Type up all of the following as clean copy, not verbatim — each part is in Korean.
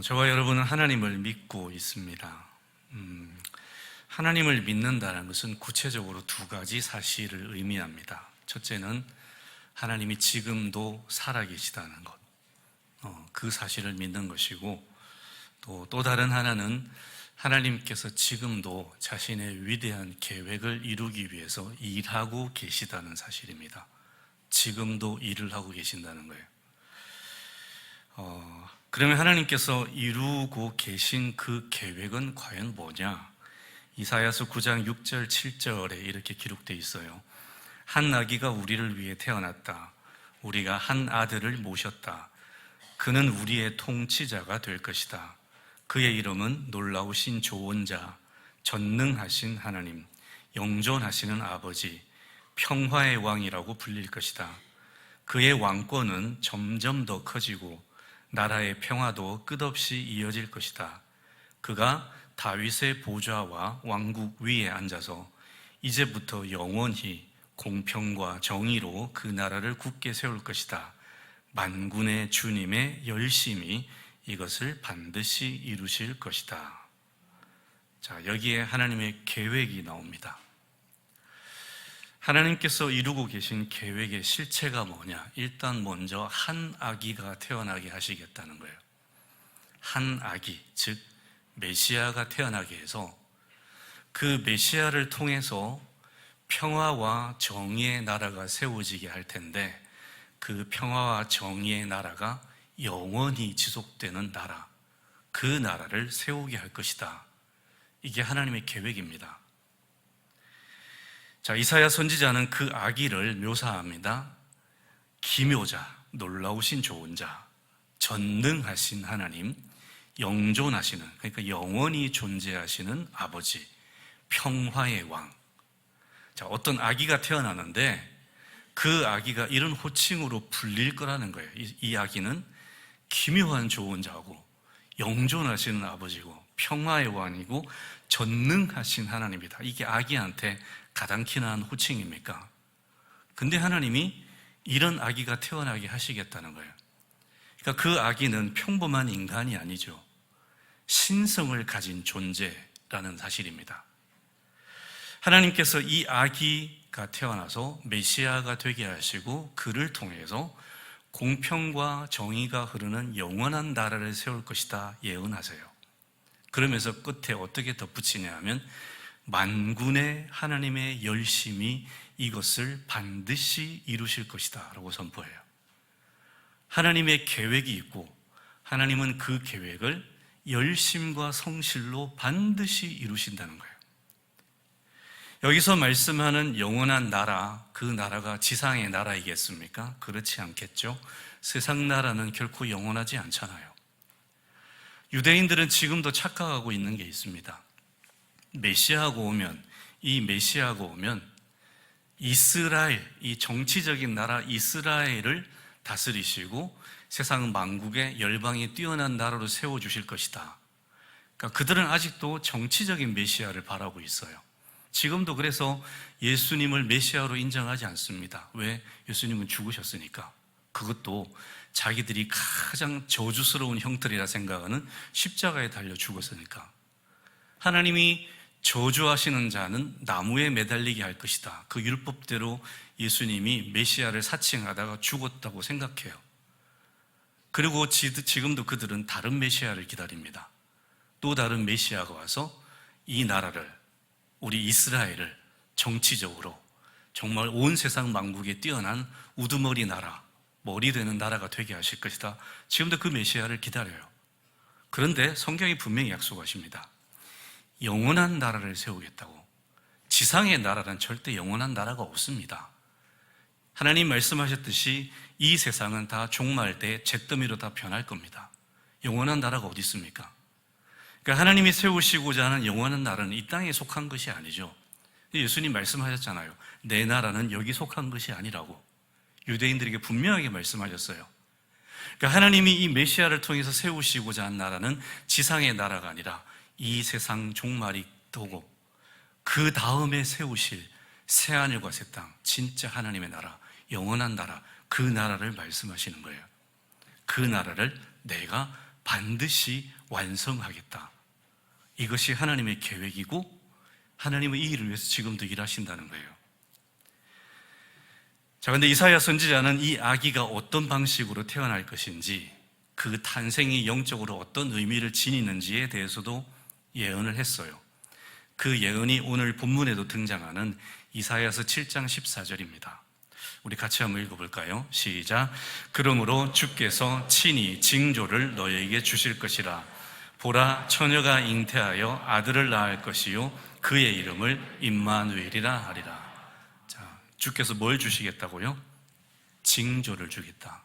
저와 여러분은 하나님을 믿고 있습니다. 하나님을 믿는다는 것은 구체적으로 두 가지 사실을 의미합니다. 첫째는 하나님이 지금도 살아계시다는 것, 그 사실을 믿는 것이고, 또 다른 하나는 하나님께서 지금도 자신의 위대한 계획을 이루기 위해서 일하고 계시다는 사실입니다. 지금도 일을 하고 계신다는 거예요. 그러면 하나님께서 이루고 계신 그 계획은 과연 뭐냐? 이사야서 9장 6절 7절에 이렇게 기록되어 있어요. 한 아기가 우리를 위해 태어났다. 우리가 한 아들을 모셨다. 그는 우리의 통치자가 될 것이다. 그의 이름은 놀라우신 조언자, 전능하신 하나님, 영존하시는 아버지, 평화의 왕이라고 불릴 것이다. 그의 왕권은 점점 더 커지고 나라의 평화도 끝없이 이어질 것이다. 그가 다윗의 보좌와 왕국 위에 앉아서 이제부터 영원히 공평과 정의로 그 나라를 굳게 세울 것이다. 만군의 주님의 열심히 이것을 반드시 이루실 것이다. 자, 여기에 하나님의 계획이 나옵니다. 하나님께서 이루고 계신 계획의 실체가 뭐냐? 일단 먼저 한 아기가 태어나게 하시겠다는 거예요. 한 아기, 즉 메시아가 태어나게 해서 그 메시아를 통해서 평화와 정의의 나라가 세워지게 할 텐데, 그 평화와 정의의 나라가 영원히 지속되는 나라, 그 나라를 세우게 할 것이다. 이게 하나님의 계획입니다. 자, 이사야 선지자는 그 아기를 묘사합니다. 기묘자, 놀라우신 조언자, 전능하신 하나님, 영존하시는, 그러니까 영원히 존재하시는 아버지, 평화의 왕. 자, 어떤 아기가 태어나는데 그 아기가 이런 호칭으로 불릴 거라는 거예요. 이 아기는 기묘한 조언자고 영존하시는 아버지고 평화의 왕이고 전능하신 하나님이다. 이게 아기한테 가당키 나은 호칭입니까? 근데 하나님이 이런 아기가 태어나게 하시겠다는 거예요. 그러니까 그 아기는 평범한 인간이 아니죠. 신성을 가진 존재라는 사실입니다. 하나님께서 이 아기가 태어나서 메시아가 되게 하시고 그를 통해서 공평과 정의가 흐르는 영원한 나라를 세울 것이다 예언하세요. 그러면서 끝에 어떻게 덧붙이냐 하면 만군의 하나님의 열심히 이것을 반드시 이루실 것이다 라고 선포해요. 하나님의 계획이 있고 하나님은 그 계획을 열심과 성실로 반드시 이루신다는 거예요. 여기서 말씀하는 영원한 나라, 그 나라가 지상의 나라이겠습니까? 그렇지 않겠죠. 세상 나라는 결코 영원하지 않잖아요. 유대인들은 지금도 착각하고 있는 게 있습니다. 메시아가 오면, 이 메시아가 오면 이스라엘, 이 정치적인 나라 이스라엘을 다스리시고 세상 만국의 열방이 뛰어난 나라로 세워주실 것이다. 그러니까 그들은 아직도 정치적인 메시아를 바라고 있어요. 지금도 그래서 예수님을 메시아로 인정하지 않습니다. 왜? 예수님은 죽으셨으니까. 그것도 자기들이 가장 저주스러운 형틀이라 생각하는 십자가에 달려 죽었으니까. 하나님이 저주하시는 자는 나무에 매달리게 할 것이다. 그 율법대로 예수님이 메시아를 사칭하다가 죽었다고 생각해요. 그리고 지금도 그들은 다른 메시아를 기다립니다. 또 다른 메시아가 와서 이 나라를, 우리 이스라엘을 정치적으로 정말 온 세상 만국에 뛰어난 우두머리 나라, 머리 되는 나라가 되게 하실 것이다. 지금도 그 메시아를 기다려요. 그런데 성경이 분명히 약속하십니다. 영원한 나라를 세우겠다고. 지상의 나라는 절대 영원한 나라가 없습니다. 하나님 말씀하셨듯이 이 세상은 다 종말 때 잿더미로 다 변할 겁니다. 영원한 나라가 어디 있습니까? 그러니까 하나님이 세우시고자 하는 영원한 나라는 이 땅에 속한 것이 아니죠. 예수님 말씀하셨잖아요. 내 나라는 여기 속한 것이 아니라고 유대인들에게 분명하게 말씀하셨어요. 그러니까 하나님이 이 메시아를 통해서 세우시고자 한 나라는 지상의 나라가 아니라 이 세상 종말이 도고 그 다음에 세우실 새하늘과 새 땅, 진짜 하나님의 나라, 영원한 나라, 그 나라를 말씀하시는 거예요. 그 나라를 내가 반드시 완성하겠다. 이것이 하나님의 계획이고 하나님은 이 일을 위해서 지금도 일하신다는 거예요. 자, 근데 이사야 선지자는 이 아기가 어떤 방식으로 태어날 것인지, 그 탄생이 영적으로 어떤 의미를 지니는지에 대해서도 예언을 했어요. 그 예언이 오늘 본문에도 등장하는 이사야서 7장 14절입니다. 우리 같이 한번 읽어볼까요? 시작. 그러므로 주께서 친히 징조를 너희에게 주실 것이라. 보라, 처녀가 잉태하여 아들을 낳을 것이요 그의 이름을 임마누엘이라 하리라. 자, 주께서 뭘 주시겠다고요? 징조를 주겠다.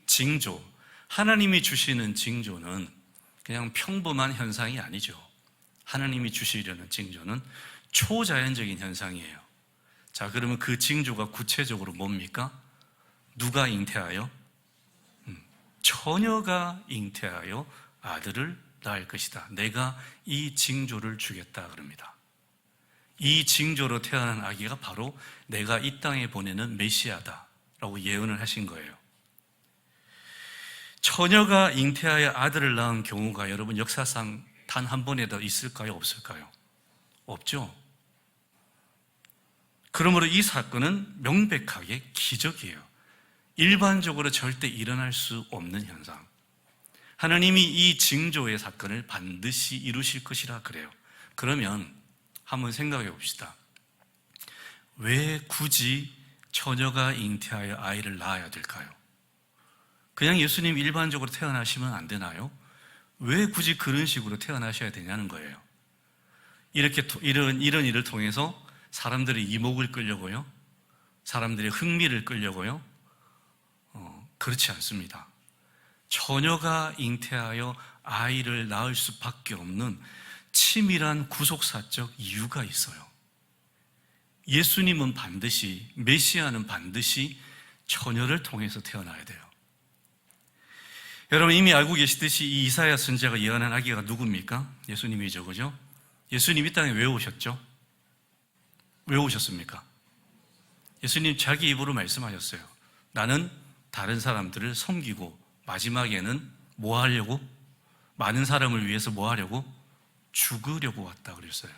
징조, 하나님이 주시는 징조는 그냥 평범한 현상이 아니죠. 하나님이 주시려는 징조는 초자연적인 현상이에요. 자, 그러면 그 징조가 구체적으로 뭡니까? 누가 잉태하여? 처녀가 잉태하여 아들을 낳을 것이다. 내가 이 징조를 주겠다 그럽니다. 이 징조로 태어난 아기가 바로 내가 이 땅에 보내는 메시아다라고 예언을 하신 거예요. 처녀가 잉태하여 아들을 낳은 경우가 여러분 역사상 단 한 번에도 있을까요? 없을까요? 없죠. 그러므로 이 사건은 명백하게 기적이에요. 일반적으로 절대 일어날 수 없는 현상. 하나님이 이 징조의 사건을 반드시 이루실 것이라 그래요. 그러면 한번 생각해 봅시다. 왜 굳이 처녀가 잉태하여 아이를 낳아야 될까요? 그냥 예수님 일반적으로 태어나시면 안 되나요? 왜 굳이 그런 식으로 태어나셔야 되냐는 거예요. 이런 일을 통해서 사람들의 이목을 끌려고요? 사람들의 흥미를 끌려고요? 그렇지 않습니다. 처녀가 잉태하여 아이를 낳을 수밖에 없는 치밀한 구속사적 이유가 있어요. 예수님은 반드시, 메시아는 반드시 처녀를 통해서 태어나야 돼요. 여러분 이미 알고 계시듯이 이 이사야 선지자가 예언한 아기가 누굽니까? 예수님이죠, 그죠? 예수님 이 땅에 왜 오셨죠? 왜 오셨습니까? 예수님 자기 입으로 말씀하셨어요. 나는 다른 사람들을 섬기고 마지막에는 뭐 하려고? 많은 사람을 위해서 뭐 하려고? 죽으려고 왔다 그랬어요.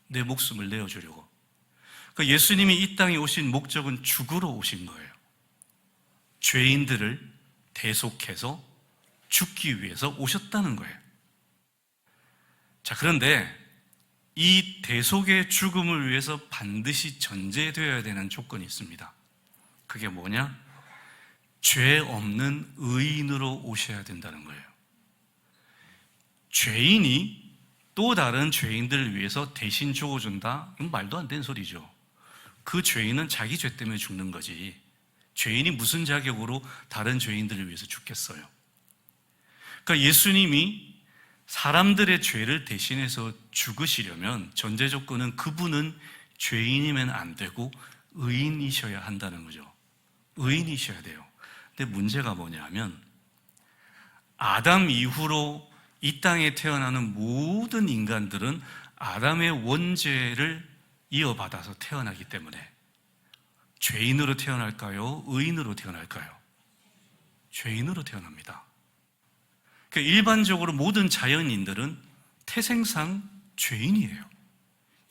내 목숨을 내어주려고. 그러니까 예수님이 이 땅에 오신 목적은 죽으러 오신 거예요. 죄인들을 대속해서 죽기 위해서 오셨다는 거예요. 자, 그런데 이 대속의 죽음을 위해서 반드시 전제되어야 되는 조건이 있습니다. 그게 뭐냐? 죄 없는 의인으로 오셔야 된다는 거예요. 죄인이 또 다른 죄인들을 위해서 대신 죽어준다? 이건 말도 안 되는 소리죠. 그 죄인은 자기 죄 때문에 죽는 거지. 죄인이 무슨 자격으로 다른 죄인들을 위해서 죽겠어요? 그러니까 예수님이 사람들의 죄를 대신해서 죽으시려면 전제 조건은 그분은 죄인이면 안 되고 의인이셔야 한다는 거죠. 의인이셔야 돼요. 근데 문제가 뭐냐면 아담 이후로 이 땅에 태어나는 모든 인간들은 아담의 원죄를 이어받아서 태어나기 때문에 죄인으로 태어날까요? 의인으로 태어날까요? 죄인으로 태어납니다. 그러니까 일반적으로 모든 자연인들은 태생상 죄인이에요.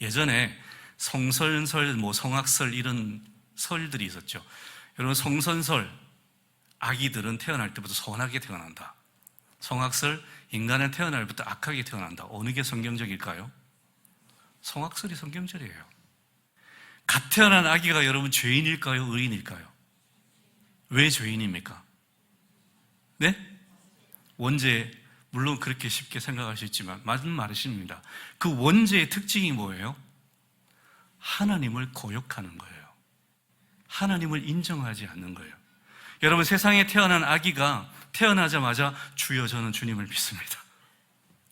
예전에 성선설, 성악설 이런 설들이 있었죠. 여러분 성선설, 아기들은 태어날 때부터 선하게 태어난다. 성악설, 인간은 태어날 때부터 악하게 태어난다. 어느 게 성경적일까요? 성악설이 성경적이에요. 갓 태어난 아기가 여러분 죄인일까요? 의인일까요? 왜 죄인입니까? 네? 원죄, 물론 그렇게 쉽게 생각할 수 있지만 맞는 말이십니다. 그 원죄의 특징이 뭐예요? 하나님을 거역하는 거예요. 하나님을 인정하지 않는 거예요. 여러분 세상에 태어난 아기가 태어나자마자 주여 저는 주님을 믿습니다.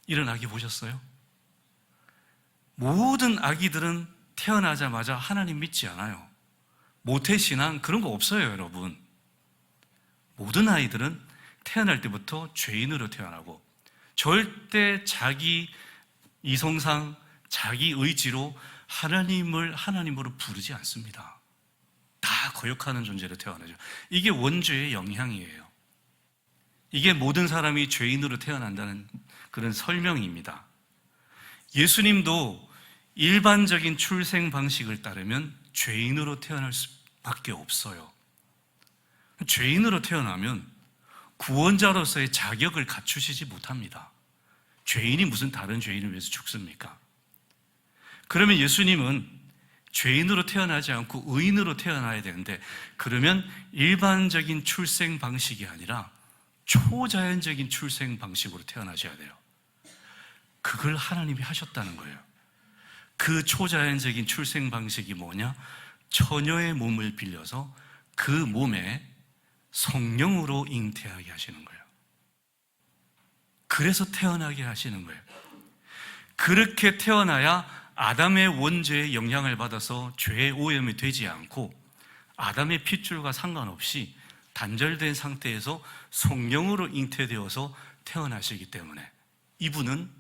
이런 아기 보셨어요? 모든 아기들은 태어나자마자 하나님 믿지 않아요. 모태신앙 그런 거 없어요, 여러분. 모든 아이들은 태어날 때부터 죄인으로 태어나고 절대 자기 이성상, 자기 의지로 하나님을 하나님으로 부르지 않습니다. 다 거역하는 존재로 태어나죠. 이게 원죄의 영향이에요. 이게 모든 사람이 죄인으로 태어난다는 그런 설명입니다. 예수님도 일반적인 출생 방식을 따르면 죄인으로 태어날 수밖에 없어요. 죄인으로 태어나면 구원자로서의 자격을 갖추시지 못합니다. 죄인이 무슨 다른 죄인을 위해서 죽습니까? 그러면 예수님은 죄인으로 태어나지 않고 의인으로 태어나야 되는데, 그러면 일반적인 출생 방식이 아니라 초자연적인 출생 방식으로 태어나셔야 돼요. 그걸 하나님이 하셨다는 거예요. 그 초자연적인 출생 방식이 뭐냐? 처녀의 몸을 빌려서 그 몸에 성령으로 잉태하게 하시는 거예요. 그래서 태어나게 하시는 거예요. 그렇게 태어나야 아담의 원죄의 영향을 받아서 죄의 오염이 되지 않고 아담의 핏줄과 상관없이 단절된 상태에서 성령으로 잉태되어서 태어나시기 때문에 이분은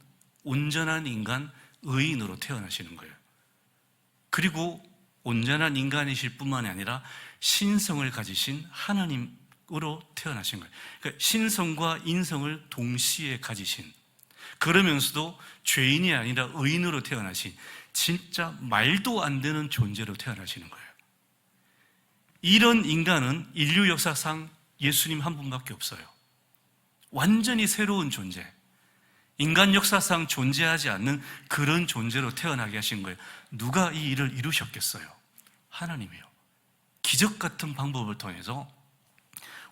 온전한 인간, 의인으로 태어나시는 거예요. 그리고 온전한 인간이실 뿐만이 아니라 신성을 가지신 하나님으로 태어나신 거예요. 그러니까 신성과 인성을 동시에 가지신, 그러면서도 죄인이 아니라 의인으로 태어나신 진짜 말도 안 되는 존재로 태어나시는 거예요. 이런 인간은 인류 역사상 예수님 한 분밖에 없어요. 완전히 새로운 존재, 인간 역사상 존재하지 않는 그런 존재로 태어나게 하신 거예요. 누가 이 일을 이루셨겠어요? 하나님이요. 기적 같은 방법을 통해서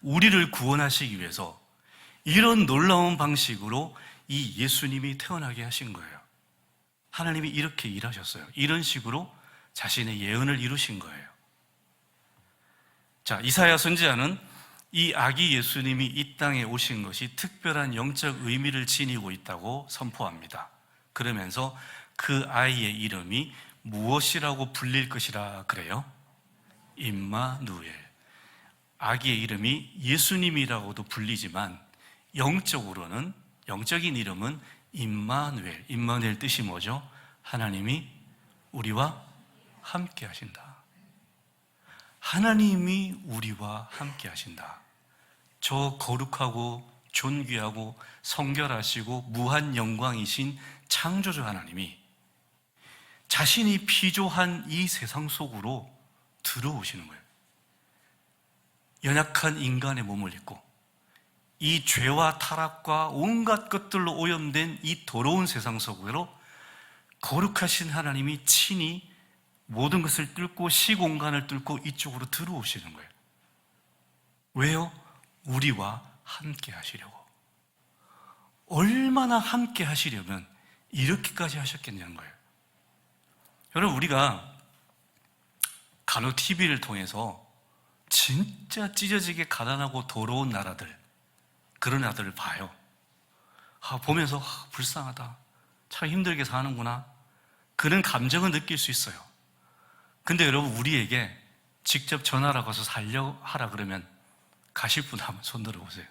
우리를 구원하시기 위해서 이런 놀라운 방식으로 이 예수님이 태어나게 하신 거예요. 하나님이 이렇게 일하셨어요. 이런 식으로 자신의 예언을 이루신 거예요. 자, 이사야 선지자는 이 아기 예수님이 이 땅에 오신 것이 특별한 영적 의미를 지니고 있다고 선포합니다. 그러면서 그 아이의 이름이 무엇이라고 불릴 것이라 그래요? 임마누엘. 아기의 이름이 예수님이라고도 불리지만 영적으로는, 영적인 이름은 임마누엘. 임마누엘 뜻이 뭐죠? 하나님이 우리와 함께 하신다. 하나님이 우리와 함께 하신다. 저 거룩하고 존귀하고 성결하시고 무한 영광이신 창조주 하나님이 자신이 피조한 이 세상 속으로 들어오시는 거예요. 연약한 인간의 몸을 입고 이 죄와 타락과 온갖 것들로 오염된 이 더러운 세상 속으로 거룩하신 하나님이 친히 모든 것을 뚫고 시공간을 뚫고 이쪽으로 들어오시는 거예요. 왜요? 우리와 함께 하시려고. 얼마나 함께 하시려면 이렇게까지 하셨겠냐는 거예요. 여러분, 우리가 간혹 TV를 통해서 진짜 찢어지게 가난하고 더러운 나라들, 그런 나라들을 봐요. 보면서 불쌍하다, 참 힘들게 사는구나, 그런 감정을 느낄 수 있어요. 근데 여러분, 우리에게 직접 전화를 걸어서 살려 하라 그러면 가실 분 한번 손 들어보세요.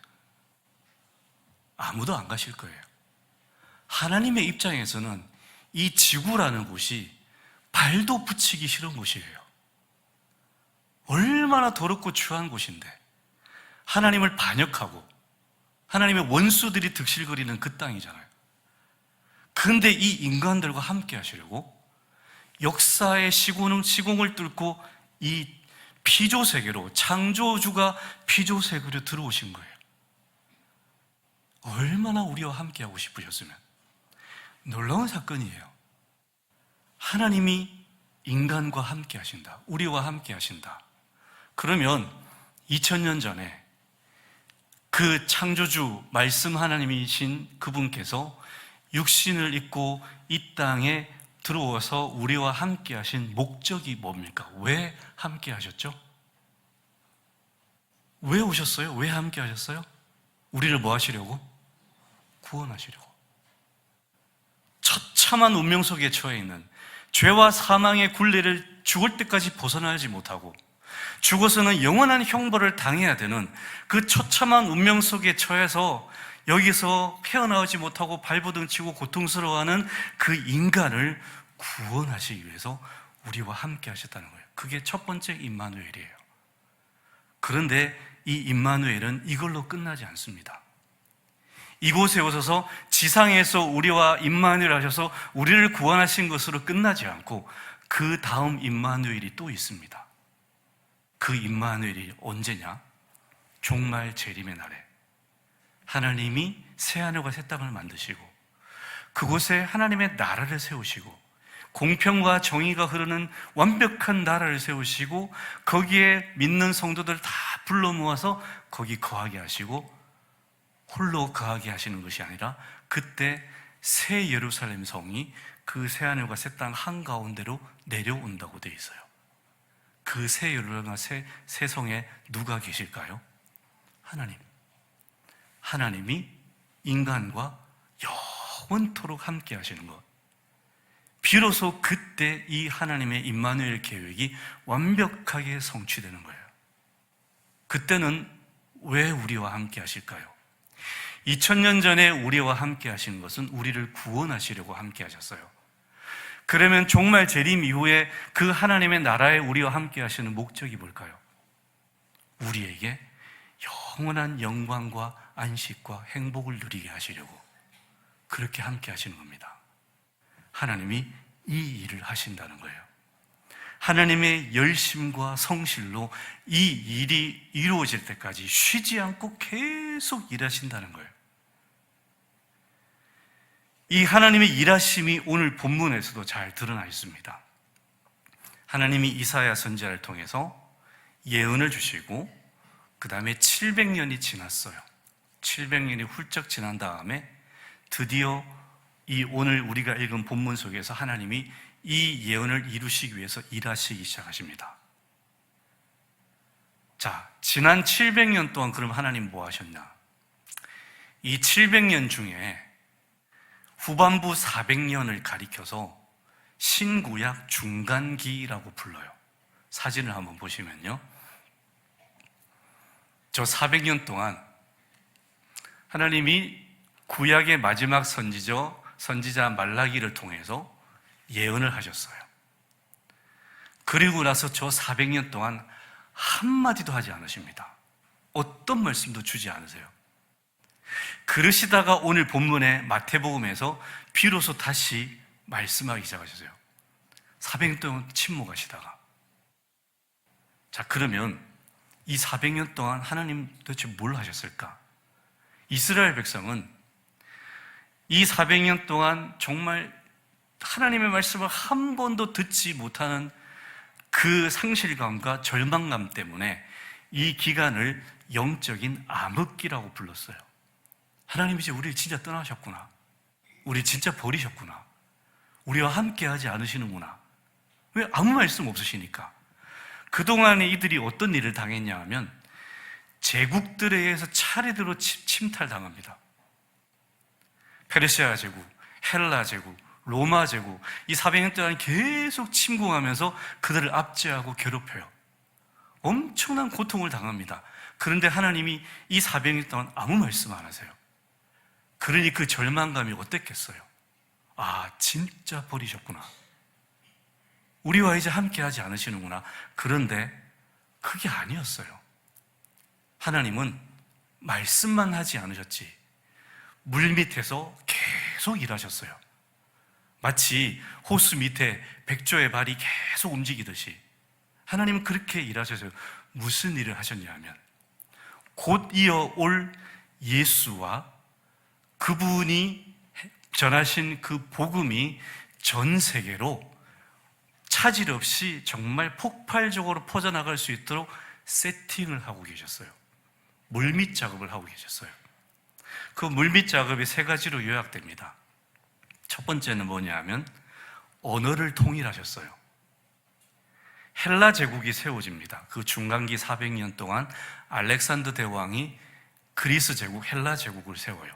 아무도 안 가실 거예요. 하나님의 입장에서는 이 지구라는 곳이 발도 붙이기 싫은 곳이에요. 얼마나 더럽고 추한 곳인데, 하나님을 반역하고 하나님의 원수들이 득실거리는 그 땅이잖아요. 그런데 이 인간들과 함께 하시려고 역사의 시공을 뚫고 이 피조세계로, 창조주가 피조세계로 들어오신 거예요. 얼마나 우리와 함께하고 싶으셨으면. 놀라운 사건이에요. 하나님이 인간과 함께 하신다. 우리와 함께 하신다. 그러면 2000년 전에 그 창조주 말씀 하나님이신 그분께서 육신을 입고 이 땅에 들어와서 우리와 함께 하신 목적이 뭡니까? 왜 함께 하셨죠? 왜 오셨어요? 왜 함께 하셨어요? 우리를 뭐 하시려고? 구원하시려고. 처참한 운명 속에 처해 있는 죄와 사망의 굴레를 죽을 때까지 벗어나지 못하고 죽어서는 영원한 형벌을 당해야 되는 그 처참한 운명 속에 처해서 여기서 헤어나오지 못하고 발버둥 치고 고통스러워하는 그 인간을 구원하시기 위해서 우리와 함께 하셨다는 거예요. 그게 첫 번째 임마누엘이에요. 그런데 이 임마누엘은 이걸로 끝나지 않습니다. 이곳에 오셔서 지상에서 우리와 임마누엘 하셔서 우리를 구원하신 것으로 끝나지 않고 그 다음 임마누엘이 또 있습니다. 그 임마누엘이 언제냐? 종말 재림의 날에 하나님이 새하늘과 새 땅을 만드시고 그곳에 하나님의 나라를 세우시고 공평과 정의가 흐르는 완벽한 나라를 세우시고 거기에 믿는 성도들 다 불러 모아서 거기 거하게 하시고 홀로 거하게 하시는 것이 아니라 그때 새 예루살렘 성이 그 새하늘과 새 땅 한가운데로 내려온다고 되어 있어요. 그 새 예루살렘과 새 성에 누가 계실까요? 하나님. 하나님이 인간과 영원토록 함께 하시는 것. 비로소 그때 이 하나님의 임마누엘 계획이 완벽하게 성취되는 거예요. 그때는 왜 우리와 함께 하실까요? 2000년 전에 우리와 함께 하신 것은 우리를 구원하시려고 함께 하셨어요. 그러면 종말 재림 이후에 그 하나님의 나라에 우리와 함께 하시는 목적이 뭘까요? 우리에게 영원한 영광과 안식과 행복을 누리게 하시려고 그렇게 함께 하시는 겁니다. 하나님이 이 일을 하신다는 거예요. 하나님의 열심과 성실로 이 일이 이루어질 때까지 쉬지 않고 계속 일하신다는 거예요. 이 하나님의 일하심이 오늘 본문에서도 잘 드러나 있습니다. 하나님이 이사야 선지자를 통해서 예언을 주시고 그 다음에 700년이 지났어요. 700년이 훌쩍 지난 다음에 드디어 이 오늘 우리가 읽은 본문 속에서 하나님이 이 예언을 이루시기 위해서 일하시기 시작하십니다. 자, 지난 700년 동안 그럼 하나님 뭐 하셨냐? 이 700년 중에 후반부 400년을 가리켜서 신구약 중간기라고 불러요. 사진을 한번 보시면요. 저 400년 동안 하나님이 구약의 마지막 선지자 말라기를 통해서 예언을 하셨어요. 그리고 나서 저 400년 동안 한마디도 하지 않으십니다. 어떤 말씀도 주지 않으세요. 그러시다가 오늘 본문의 마태복음에서 비로소 다시 말씀하기 시작하셨어요. 400년 동안 침묵하시다가. 자, 그러면 이 400년 동안 하나님 도대체 뭘 하셨을까? 이스라엘 백성은 이 400년 동안 정말 하나님의 말씀을 한 번도 듣지 못하는 그 상실감과 절망감 때문에 이 기간을 영적인 암흑기라고 불렀어요. 하나님이 이제 우리를 진짜 떠나셨구나. 우리 진짜 버리셨구나. 우리와 함께 하지 않으시는구나. 왜? 아무 말씀 없으시니까. 그동안에 이들이 어떤 일을 당했냐 하면 제국들에 의해서 차례대로 침탈당합니다. 페르시아 제국, 헬라 제국, 로마 제국, 이 400년 동안 계속 침공하면서 그들을 압제하고 괴롭혀요. 엄청난 고통을 당합니다. 그런데 하나님이 이 400년 동안 아무 말씀 안 하세요. 그러니 그 절망감이 어땠겠어요? 아, 진짜 버리셨구나. 우리와 이제 함께하지 않으시는구나. 그런데 그게 아니었어요. 하나님은 말씀만 하지 않으셨지 물밑에서 계속 일하셨어요. 마치 호수 밑에 백조의 발이 계속 움직이듯이 하나님은 그렇게 일하셨어요. 무슨 일을 하셨냐 하면 곧 이어 올 예수와 그분이 전하신 그 복음이 전 세계로 차질 없이 정말 폭발적으로 퍼져나갈 수 있도록 세팅을 하고 계셨어요. 물밑 작업을 하고 계셨어요. 그 물밑 작업이 세 가지로 요약됩니다. 첫 번째는 뭐냐 하면 언어를 통일하셨어요. 헬라 제국이 세워집니다. 그 중간기 400년 동안 알렉산더 대왕이 그리스 제국, 헬라 제국을 세워요.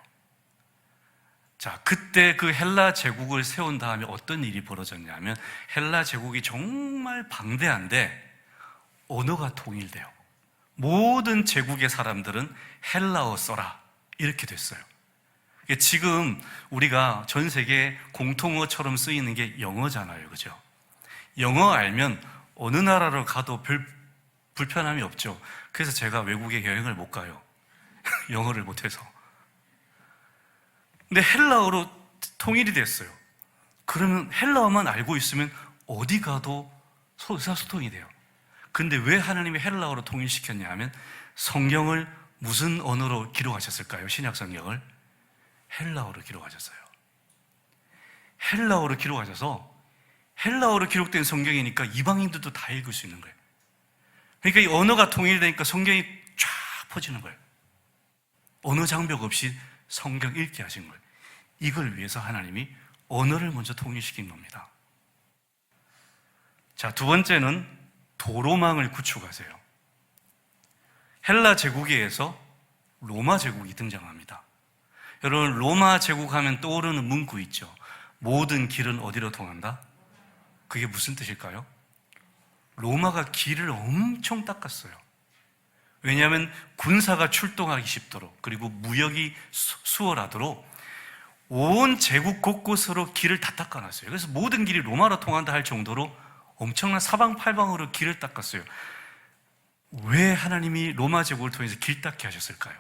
자, 그때 그 헬라 제국을 세운 다음에 어떤 일이 벌어졌냐면 헬라 제국이 정말 방대한데 언어가 통일돼요. 모든 제국의 사람들은 헬라어 써라 이렇게 됐어요. 지금 우리가 전 세계 공통어처럼 쓰이는 게 영어잖아요, 그죠? 영어 알면 어느 나라로 가도 별 불편함이 없죠. 그래서 제가 외국에 여행을 못 가요. 영어를 못해서. 근데 헬라어로 통일이 됐어요. 그러면 헬라어만 알고 있으면 어디 가도 의사소통이 돼요. 근데 왜 하나님이 헬라어로 통일시켰냐 하면 성경을 무슨 언어로 기록하셨을까요? 신약 성경을 헬라어로 기록하셨어요. 헬라어로 기록하셔서 헬라어로 기록된 성경이니까 이방인들도 다 읽을 수 있는 거예요. 그러니까 이 언어가 통일되니까 성경이 쫙 퍼지는 거예요. 언어 장벽 없이 성경 읽게 하신 거예요. 이걸 위해서 하나님이 언어를 먼저 통일시킨 겁니다. 자, 두 번째는 도로망을 구축하세요. 헬라 제국에서 로마 제국이 등장합니다. 여러분, 로마 제국 하면 떠오르는 문구 있죠. 모든 길은 어디로 통한다? 그게 무슨 뜻일까요? 로마가 길을 엄청 닦았어요. 왜냐하면 군사가 출동하기 쉽도록, 그리고 무역이 수월하도록 온 제국 곳곳으로 길을 다 닦아놨어요. 그래서 모든 길이 로마로 통한다 할 정도로 엄청난 사방팔방으로 길을 닦았어요. 왜 하나님이 로마 제국을 통해서 길 닦게 하셨을까요?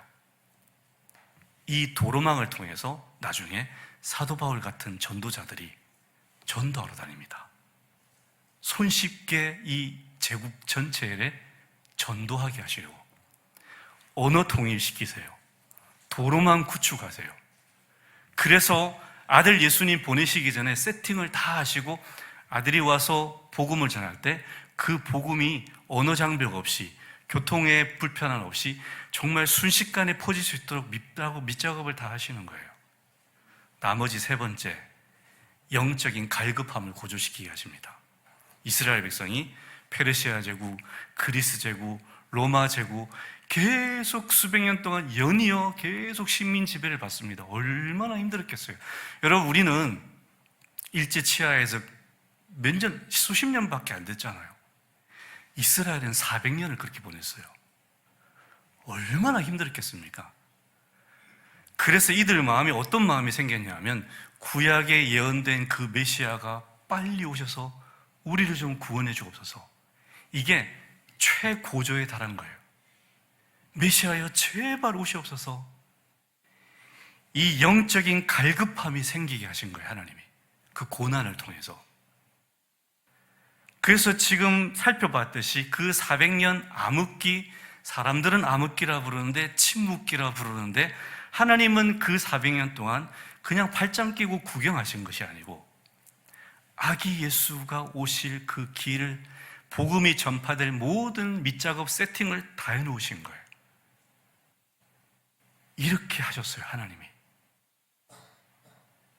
이 도로망을 통해서 나중에 사도 바울 같은 전도자들이 전도하러 다닙니다. 손쉽게 이 제국 전체에 전도하게 하시려고 언어 통일시키세요. 도로망 구축하세요. 그래서 아들 예수님 보내시기 전에 세팅을 다 하시고 아들이 와서 복음을 전할 때 그 복음이 언어 장벽 없이 교통의 불편함 없이 정말 순식간에 퍼질 수 있도록 밑작업을 다 하시는 거예요. 나머지 세 번째, 영적인 갈급함을 고조시키게 하십니다. 이스라엘 백성이 페르시아 제국, 그리스 제국, 로마 제국 계속 수백 년 동안 연이어 계속 식민 지배를 받습니다. 얼마나 힘들었겠어요. 여러분, 우리는 일제 치하에서 수십 년밖에 안 됐잖아요. 이스라엘은 400년을 그렇게 보냈어요. 얼마나 힘들었겠습니까? 그래서 이들 마음이 어떤 마음이 생겼냐면 구약에 예언된 그 메시아가 빨리 오셔서 우리를 좀 구원해 주옵소서. 이게 최고조에 달한 거예요. 메시아여 제발 오시옵소서. 이 영적인 갈급함이 생기게 하신 거예요, 하나님이. 그 고난을 통해서. 그래서 지금 살펴봤듯이 그 400년 암흑기, 사람들은 암흑기라 부르는데 침묵기라 부르는데 하나님은 그 400년 동안 그냥 팔짱 끼고 구경하신 것이 아니고 아기 예수가 오실 그 길을, 복음이 전파될 모든 밑작업 세팅을 다 해놓으신 거예요. 이렇게 하셨어요, 하나님이.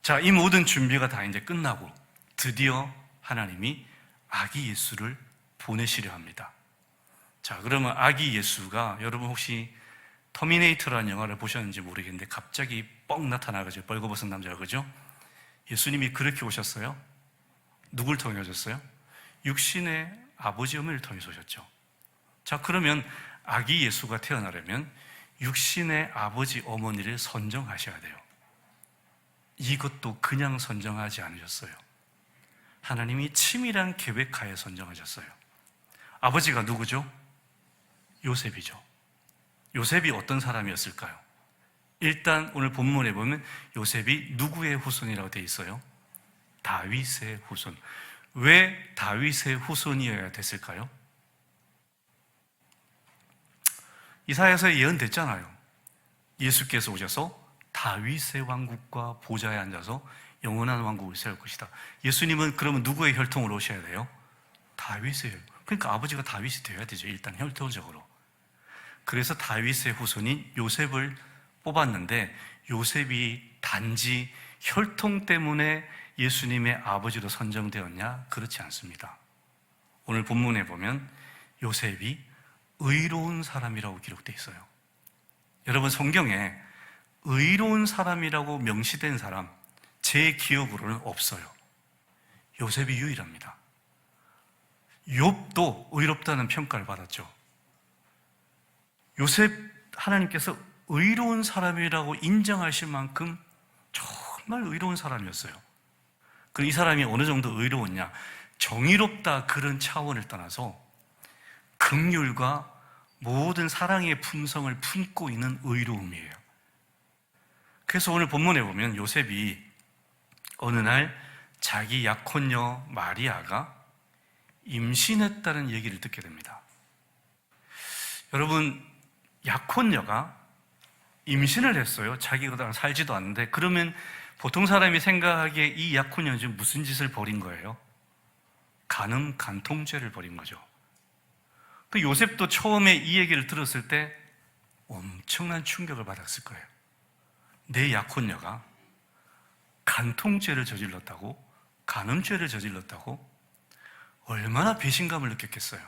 자, 이 모든 준비가 다 이제 끝나고 드디어 하나님이 아기 예수를 보내시려 합니다. 자, 그러면 아기 예수가, 여러분 혹시 터미네이터라는 영화를 보셨는지 모르겠는데 갑자기 뻥 나타나가지고 벌거벗은 남자가, 그죠? 예수님이 그렇게 오셨어요? 누굴 통해 오셨어요? 육신의 아버지 어머니를 통해서 오셨죠. 자, 그러면 아기 예수가 태어나려면 육신의 아버지 어머니를 선정하셔야 돼요. 이것도 그냥 선정하지 않으셨어요. 하나님이 치밀한 계획하에 선정하셨어요. 아버지가 누구죠? 요셉이죠. 요셉이 어떤 사람이었을까요? 일단 오늘 본문에 보면 요셉이 누구의 후손이라고 되어 있어요? 다윗의 후손. 왜 다윗의 후손이어야 됐을까요? 이사야서에 예언됐잖아요. 예수께서 오셔서 다윗의 왕국과 보좌에 앉아서 영원한 왕국을 세울 것이다. 예수님은 그러면 누구의 혈통으로 오셔야 돼요? 다윗의 혈통. 그러니까 아버지가 다윗이 되어야 되죠. 일단 혈통적으로. 그래서 다윗의 후손인 요셉을 뽑았는데 요셉이 단지 혈통 때문에 예수님의 아버지로 선정되었냐? 그렇지 않습니다. 오늘 본문에 보면 요셉이 의로운 사람이라고 기록되어 있어요. 여러분, 성경에 의로운 사람이라고 명시된 사람 제 기억으로는 없어요. 요셉이 유일합니다. 욥도 의롭다는 평가를 받았죠. 요셉, 하나님께서 의로운 사람이라고 인정하실 만큼 정말 의로운 사람이었어요. 그럼 이 사람이 어느 정도 의로웠냐? 정의롭다 그런 차원을 떠나서 긍휼과 모든 사랑의 품성을 품고 있는 의로움이에요. 그래서 오늘 본문에 보면 요셉이 어느 날 자기 약혼녀 마리아가 임신했다는 얘기를 듣게 됩니다. 여러분, 약혼녀가 임신을 했어요. 자기가 살지도 않는데. 그러면 보통 사람이 생각하기에 이 약혼녀는 지금 무슨 짓을 벌인 거예요? 간음, 간통죄를 벌인 거죠. 그 요셉도 처음에 이 얘기를 들었을 때 엄청난 충격을 받았을 거예요. 내 약혼녀가 간통죄를 저질렀다고? 간음죄를 저질렀다고? 얼마나 배신감을 느꼈겠어요.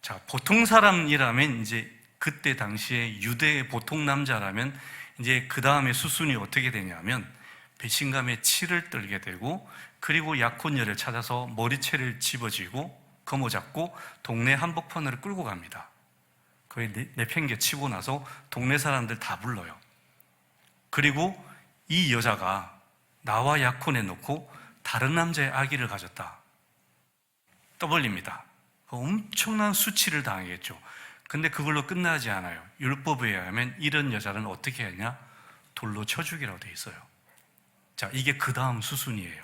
자, 보통 사람이라면 이제 그때 당시에 유대의 보통 남자라면 이제 그 다음에 수순이 어떻게 되냐면 배신감에 치를 떨게 되고, 그리고 약혼녀를 찾아서 머리채를 집어쥐고 거머잡고 동네 한복판으로 끌고 갑니다. 거의 내팽개 치고 나서 동네 사람들 다 불러요. 그리고 이 여자가 나와 약혼해 놓고 다른 남자의 아기를 가졌다. 떠벌립니다. 엄청난 수치를 당하겠죠. 근데 그걸로 끝나지 않아요. 율법에 의하면 이런 여자는 어떻게 하냐? 돌로 쳐 죽이라고 돼 있어요. 자, 이게 그 다음 수순이에요.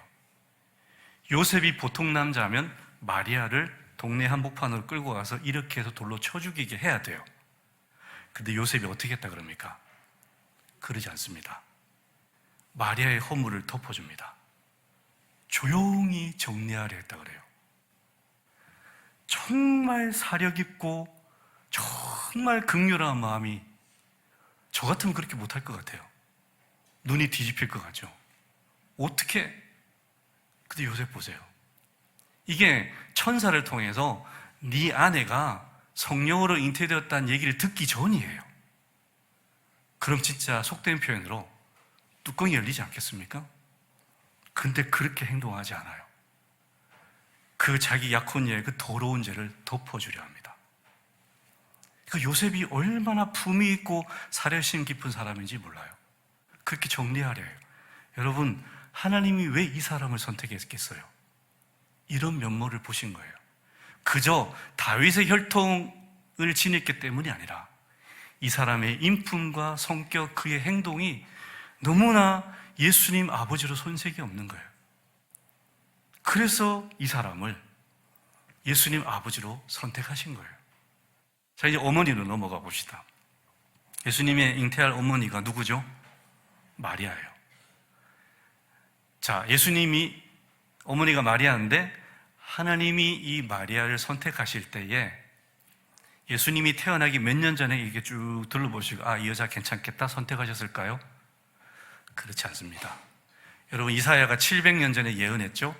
요셉이 보통 남자면 마리아를 동네 한복판으로 끌고 가서 이렇게 해서 돌로 쳐 죽이게 해야 돼요. 근데 요셉이 어떻게 했다 그럽니까? 그러지 않습니다. 마리아의 허물을 덮어줍니다. 조용히 정리하려 했다 그래요. 정말 사려 깊고 정말 극렬한 마음이, 저 같으면 그렇게 못할 것 같아요. 눈이 뒤집힐 것 같죠. 어떻게? 근데 요셉 보세요. 이게 천사를 통해서 네 아내가 성령으로 잉태되었다는 얘기를 듣기 전이에요. 그럼 진짜 속된 표현으로 뚜껑이 열리지 않겠습니까? 근데 그렇게 행동하지 않아요. 그 자기 약혼녀의 그 더러운 죄를 덮어주려 합니다. 그러니까 요셉이 얼마나 품위 있고 사려심 깊은 사람인지 몰라요. 그렇게 정리하려 해요. 여러분, 하나님이 왜 이 사람을 선택했겠어요? 이런 면모를 보신 거예요. 그저 다윗의 혈통을 지녔기 때문이 아니라 이 사람의 인품과 성격, 그의 행동이 너무나 예수님 아버지로 손색이 없는 거예요. 그래서 이 사람을 예수님 아버지로 선택하신 거예요. 자, 이제 어머니로 넘어가 봅시다. 예수님의 잉태할 어머니가 누구죠? 마리아예요. 자, 예수님이 어머니가 마리아인데 하나님이 이 마리아를 선택하실 때에 예수님이 태어나기 몇 년 전에 이게 쭉 둘러보시고 이 여자 괜찮겠다 선택하셨을까요? 그렇지 않습니다. 여러분, 이사야가 700년 전에 예언했죠?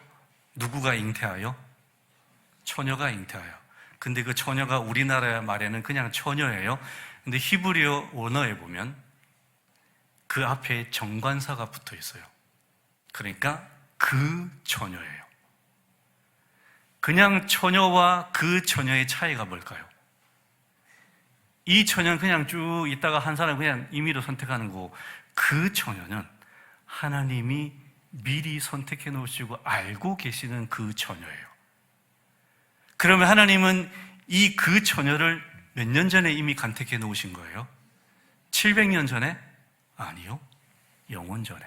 누구가 잉태하여? 처녀가 잉태하여. 근데 그 처녀가 우리나라 말에는 그냥 처녀예요. 근데 히브리어 원어에 보면 그 앞에 정관사가 붙어 있어요. 그러니까 그 처녀예요. 그냥 처녀와 그 처녀의 차이가 뭘까요? 이 처녀는 그냥 쭉 있다가 한 사람 그냥 임의로 선택하는 거고, 그 처녀는 하나님이 미리 선택해 놓으시고 알고 계시는 그 처녀예요. 그러면 하나님은 이 그 처녀를 몇 년 전에 이미 간택해 놓으신 거예요? 700년 전에? 아니요. 영원 전에.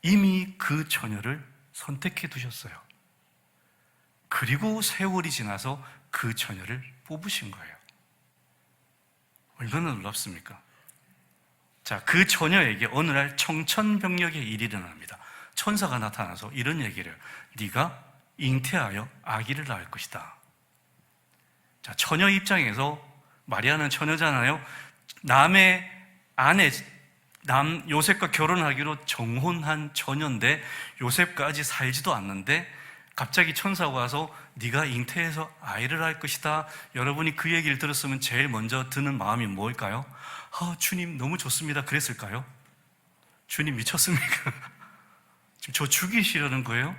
이미 그 처녀를 선택해 두셨어요. 그리고 세월이 지나서 그 처녀를 뽑으신 거예요. 얼마나 놀랍습니까? 자, 그 처녀에게 어느 날 청천벽력의 일이 일어납니다. 천사가 나타나서 이런 얘기를 해요. 네가 잉태하여 아기를 낳을 것이다. 자, 처녀 입장에서 마리아는 처녀잖아요. 남의 아내, 요셉과 결혼하기로 정혼한 처녀인데 요셉과 아직 살지도 않는데 갑자기 천사가 와서 네가 잉태해서 아이를 낳을 것이다. 여러분이 그 얘기를 들었으면 제일 먼저 드는 마음이 뭘까요? 주님 너무 좋습니다. 그랬을까요? 주님 미쳤습니까? 지금 저 죽이시려는 거예요?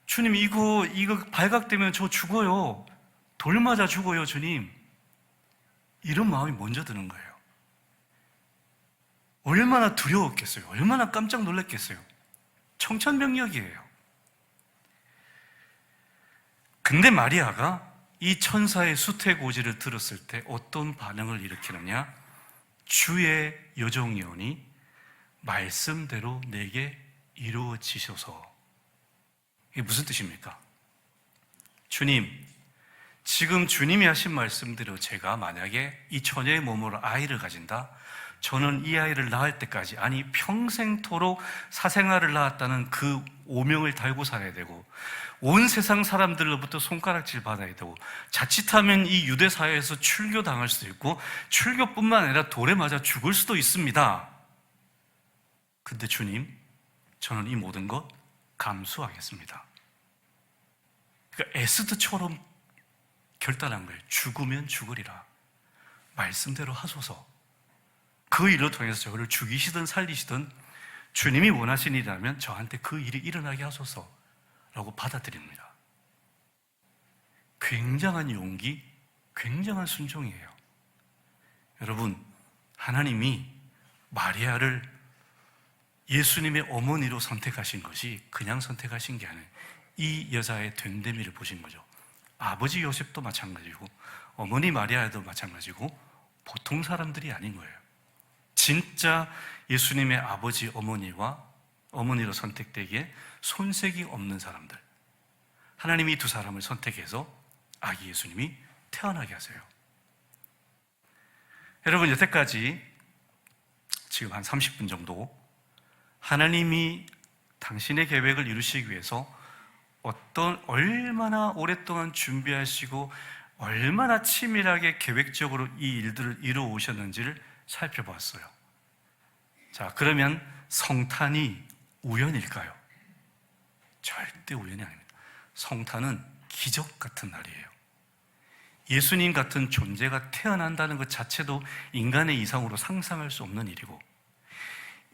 주님 이거 발각되면 저 죽어요. 돌 맞아 죽어요, 주님. 이런 마음이 먼저 드는 거예요. 얼마나 두려웠겠어요. 얼마나 깜짝 놀랐겠어요. 청천벽력이에요. 근데 마리아가 이 천사의 수태고지를 들었을 때 어떤 반응을 일으키느냐? 주의 여종이오니 말씀대로 내게 이루어지소서. 이게 무슨 뜻입니까? 주님, 지금 주님이 하신 말씀대로 제가 만약에 이 처녀의 몸으로 아이를 가진다, 저는 이 아이를 낳을 때까지, 아니 평생토록 사생아를 낳았다는 그 오명을 달고 살아야 되고, 온 세상 사람들로부터 손가락질 받아야 되고, 자칫하면 이 유대 사회에서 출교당할 수도 있고, 출교뿐만 아니라 돌에 맞아 죽을 수도 있습니다. 근데 주님, 저는 이 모든 것 감수하겠습니다. 그러니까 에스더처럼 결단한 거예요. 죽으면 죽으리라. 말씀대로 하소서. 그 일로 통해서 저를 죽이시든 살리시든 주님이 원하신 일이라면 저한테 그 일이 일어나게 하소서라고 받아들입니다. 굉장한 용기, 굉장한 순종이에요. 여러분, 하나님이 마리아를 예수님의 어머니로 선택하신 것이 그냥 선택하신 게 아니에요. 이 여자의 됨됨이를 보신 거죠. 아버지 요셉도 마찬가지고 어머니 마리아도 마찬가지고 보통 사람들이 아닌 거예요. 진짜 예수님의 아버지 어머니와 어머니로 선택되기에 손색이 없는 사람들, 하나님이 두 사람을 선택해서 아기 예수님이 태어나게 하세요. 여러분, 여태까지 지금 한 30분 정도 하나님이 당신의 계획을 이루시기 위해서 얼마나 오랫동안 준비하시고 얼마나 치밀하게 계획적으로 이 일들을 이루어 오셨는지를 살펴봤어요. 자, 그러면 성탄이 우연일까요? 절대 우연이 아닙니다. 성탄은 기적 같은 날이에요. 예수님 같은 존재가 태어난다는 것 자체도 인간의 이상으로 상상할 수 없는 일이고,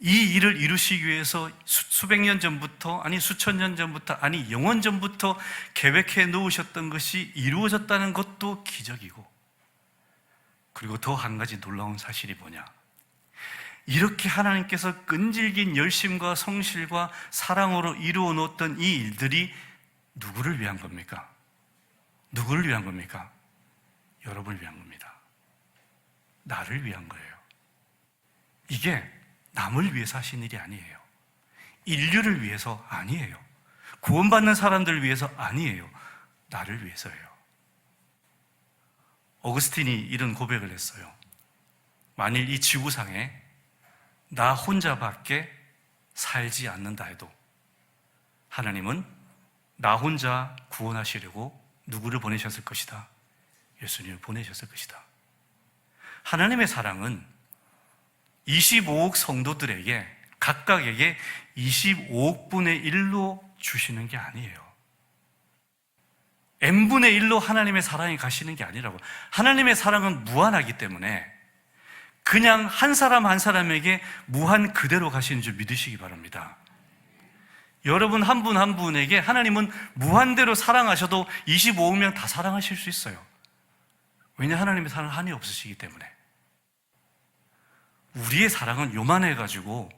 이 일을 이루시기 위해서 수백 년 전부터, 아니 수천 년 전부터, 아니 영원 전부터 계획해 놓으셨던 것이 이루어졌다는 것도 기적이고, 그리고 더 한 가지 놀라운 사실이 뭐냐, 이렇게 하나님께서 끈질긴 열심과 성실과 사랑으로 이루어 놓았던 이 일들이 누구를 위한 겁니까? 누구를 위한 겁니까? 여러분을 위한 겁니다. 나를 위한 거예요. 이게 남을 위해서 하신 일이 아니에요. 인류를 위해서 아니에요. 구원받는 사람들을 위해서 아니에요. 나를 위해서예요. 어거스틴이 이런 고백을 했어요. 만일 이 지구상에 나 혼자밖에 살지 않는다 해도 하나님은 나 혼자 구원하시려고 누구를 보내셨을 것이다? 예수님을 보내셨을 것이다. 하나님의 사랑은 25억 성도들에게 각각에게 25억 분의 1로 주시는 게 아니에요. n분의 1로 하나님의 사랑이 가시는 게 아니라고. 하나님의 사랑은 무한하기 때문에 그냥 한 사람 한 사람에게 무한 그대로 가시는 줄 믿으시기 바랍니다. 여러분 한 분 한 분에게 하나님은 무한대로 사랑하셔도 25억 명 다 사랑하실 수 있어요. 왜냐, 하나님의 사랑은 한이 없으시기 때문에. 우리의 사랑은 요만해가지고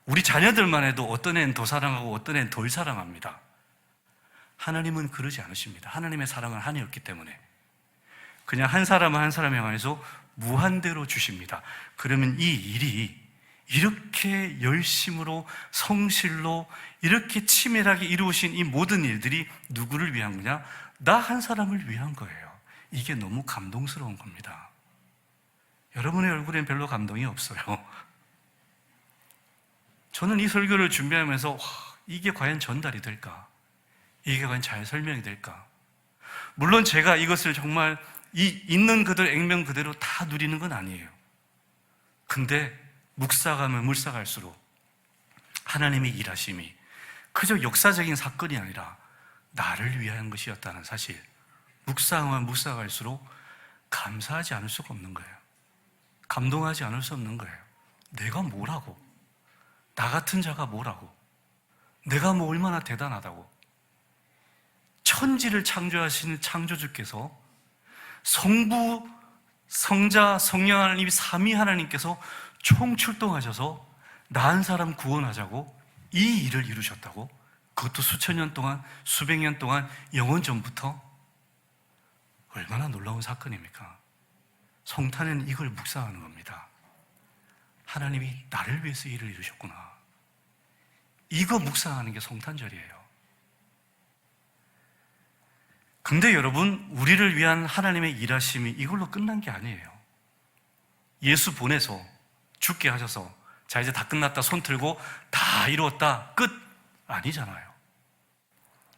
우리 자녀들만 해도 어떤 애는 더 사랑하고 어떤 애는 덜 사랑합니다. 하나님은 그러지 않으십니다. 하나님의 사랑은 한이 없기 때문에 그냥 한 사람 한 사람 향해서 무한대로 주십니다. 그러면 이 일이 이렇게 열심으로 성실로 이렇게 치밀하게 이루어진 이 모든 일들이 누구를 위한 거냐? 나 한 사람을 위한 거예요. 이게 너무 감동스러운 겁니다. 여러분의 얼굴엔 별로 감동이 없어요. 저는 이 설교를 준비하면서 이게 과연 전달이 될까? 이게 과연 잘 설명이 될까? 물론 제가 이것을 정말 있는 그들 액면 그대로 다 누리는 건 아니에요. 근데 묵상하면 묵상할수록 하나님의 일하심이 그저 역사적인 사건이 아니라 나를 위한 것이었다는 사실, 묵상하면 묵상할수록 감사하지 않을 수가 없는 거예요. 감동하지 않을 수 없는 거예요. 내가 뭐라고? 나 같은 자가 뭐라고? 내가 뭐 얼마나 대단하다고? 천지를 창조하시는 창조주께서, 성부, 성자, 성령 하나님 삼위 하나님께서 총출동하셔서 나 한 사람 구원하자고 이 일을 이루셨다고? 그것도 수천 년 동안, 수백 년 동안, 영원 전부터? 얼마나 놀라운 사건입니까? 성탄은 이걸 묵상하는 겁니다. 하나님이 나를 위해서 일을 이루셨구나. 이거 묵상하는 게 성탄절이에요. 근데 여러분, 우리를 위한 하나님의 일하심이 이걸로 끝난 게 아니에요. 예수 보내서 죽게 하셔서 자 이제 다 끝났다 손 들고 다 이루었다 끝 아니잖아요.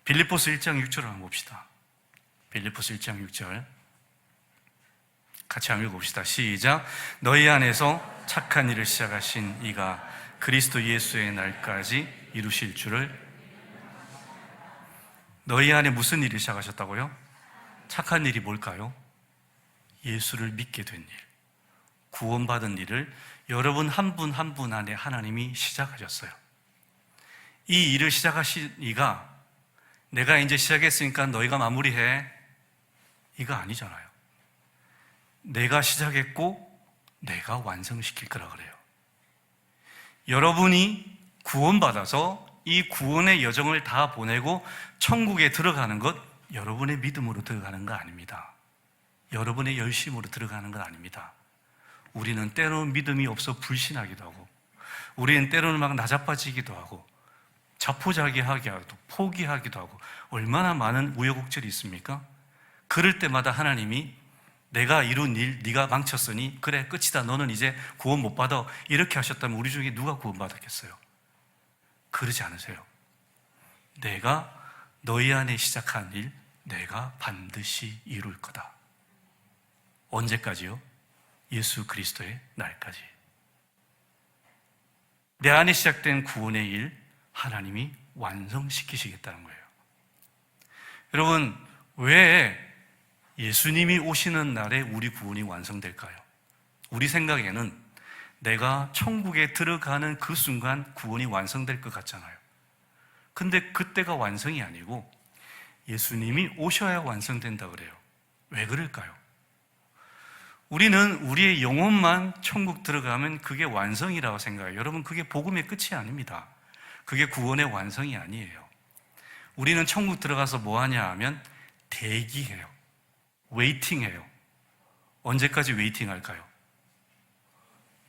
빌립보서 1장 6절을 한번 봅시다. 빌립보서 1장 6절 같이 한번 읽어봅시다. 시작. 너희 안에서 착한 일을 시작하신 이가 그리스도 예수의 날까지 이루실 줄을. 너희 안에 무슨 일을 시작하셨다고요? 착한 일이 뭘까요? 예수를 믿게 된 일, 구원받은 일을 여러분 한 분 한 분 안에 하나님이 시작하셨어요. 이 일을 시작하신 이가 내가 이제 시작했으니까 너희가 마무리해, 이거 아니잖아요. 내가 시작했고 내가 완성시킬 거라 그래요. 여러분이 구원받아서 이 구원의 여정을 다 보내고 천국에 들어가는 것, 여러분의 믿음으로 들어가는 거 아닙니다. 여러분의 열심으로 들어가는 건 아닙니다. 우리는 때로는 믿음이 없어 불신하기도 하고, 우리는 때로는 막 나자빠지기도 하고, 자포자기하기도 하고, 포기하기도 하고, 얼마나 많은 우여곡절이 있습니까? 그럴 때마다 하나님이 내가 이룬 일 네가 망쳤으니 그래 끝이다, 너는 이제 구원 못 받아, 이렇게 하셨다면 우리 중에 누가 구원 받았겠어요? 그러지 않으세요. 내가 너희 안에 시작한 일 내가 반드시 이룰 거다. 언제까지요? 예수 그리스도의 날까지. 내 안에 시작된 구원의 일 하나님이 완성시키시겠다는 거예요. 여러분, 왜 예수님이 오시는 날에 우리 구원이 완성될까요? 우리 생각에는 내가 천국에 들어가는 그 순간 구원이 완성될 것 같잖아요. 근데 그때가 완성이 아니고 예수님이 오셔야 완성된다 그래요. 왜 그럴까요? 우리는 우리의 영혼만 천국 들어가면 그게 완성이라고 생각해요. 여러분, 그게 복음의 끝이 아닙니다. 그게 구원의 완성이 아니에요. 우리는 천국 들어가서 뭐 하냐 하면 대기해요. 웨이팅해요. 언제까지 웨이팅 할까요?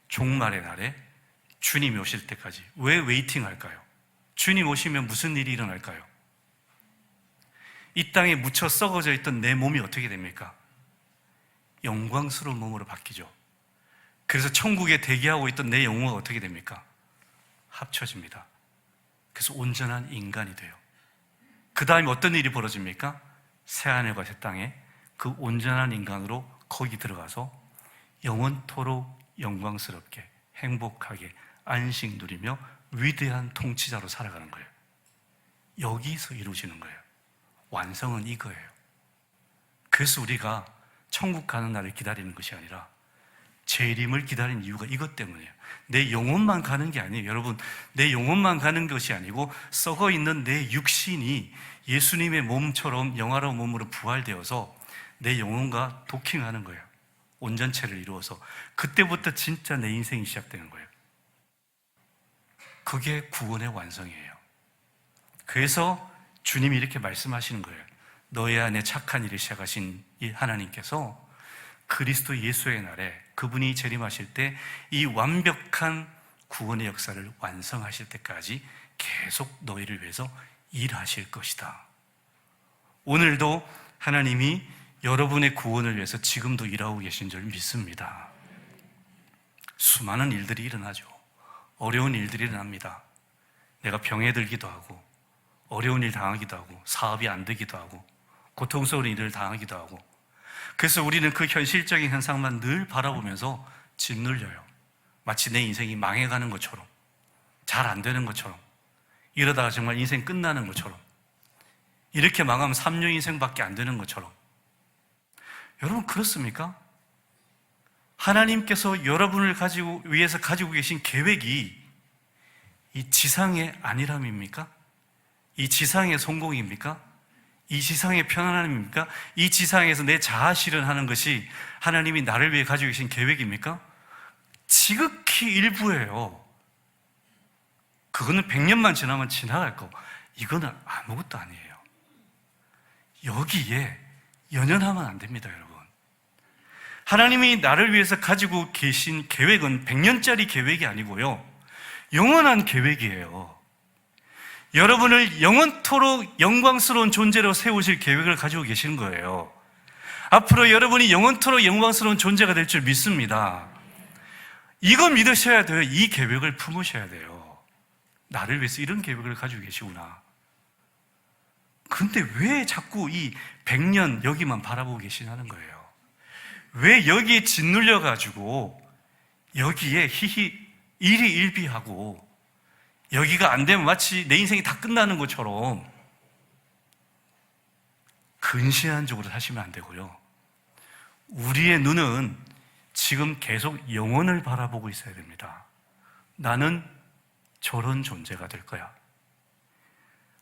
종말의 날에 주님이 오실 때까지. 왜 웨이팅 할까요? 주님 오시면 무슨 일이 일어날까요? 이 땅에 묻혀 썩어져 있던 내 몸이 어떻게 됩니까? 영광스러운 몸으로 바뀌죠. 그래서 천국에 대기하고 있던 내 영혼은 어떻게 됩니까? 합쳐집니다. 그래서 온전한 인간이 돼요. 그 다음에 어떤 일이 벌어집니까? 새하늘과 새 땅에 그 온전한 인간으로 거기 들어가서 영원토록 영광스럽게 행복하게 안식 누리며 위대한 통치자로 살아가는 거예요. 여기서 이루어지는 거예요. 완성은 이거예요. 그래서 우리가 천국 가는 날을 기다리는 것이 아니라 재림을 기다리는 이유가 이것 때문이에요. 내 영혼만 가는 게 아니에요. 여러분, 내 영혼만 가는 것이 아니고 썩어 있는 내 육신이 예수님의 몸처럼 영화로운 몸으로 부활되어서 내 영혼과 도킹하는 거예요. 온전체를 이루어서 그때부터 진짜 내 인생이 시작되는 거예요. 그게 구원의 완성이에요. 그래서 주님이 이렇게 말씀하시는 거예요. 너희 안에 착한 일을 시작하신 이 하나님께서 그리스도 예수의 날에 그분이 재림하실 때 이 완벽한 구원의 역사를 완성하실 때까지 계속 너희를 위해서 일하실 것이다. 오늘도 하나님이 여러분의 구원을 위해서 지금도 일하고 계신 줄 믿습니다. 수많은 일들이 일어나죠. 어려운 일들이 일어납니다. 내가 병에 들기도 하고 어려운 일 당하기도 하고 사업이 안 되기도 하고 고통스러운 일을 당하기도 하고, 그래서 우리는 그 현실적인 현상만 늘 바라보면서 짓눌려요. 마치 내 인생이 망해가는 것처럼, 잘 안 되는 것처럼, 이러다가 정말 인생 끝나는 것처럼, 이렇게 망하면 3년 인생밖에 안 되는 것처럼. 여러분, 그렇습니까? 하나님께서 여러분을 위해서 가지고 계신 계획이 이 지상의 안일함입니까? 이 지상의 성공입니까? 이 지상의 편안함입니까? 이 지상에서 내 자아 실현하는 것이 하나님이 나를 위해 가지고 계신 계획입니까? 지극히 일부예요. 그거는 100년만 지나면 지나갈 거. 이거는 아무것도 아니에요. 여기에 연연하면 안 됩니다, 여러분. 하나님이 나를 위해서 가지고 계신 계획은 100년짜리 계획이 아니고요, 영원한 계획이에요. 여러분을 영원토록 영광스러운 존재로 세우실 계획을 가지고 계시는 거예요. 앞으로 여러분이 영원토록 영광스러운 존재가 될 줄 믿습니다. 이거 믿으셔야 돼요. 이 계획을 품으셔야 돼요. 나를 위해서 이런 계획을 가지고 계시구나. 근데 왜 자꾸 이 100년 여기만 바라보고 계시냐는 거예요. 왜 여기에 짓눌려가지고 여기에 일희일비하고 여기가 안 되면 마치 내 인생이 다 끝나는 것처럼 근시안적으로 사시면 안 되고요. 우리의 눈은 지금 계속 영혼을 바라보고 있어야 됩니다. 나는 저런 존재가 될 거야.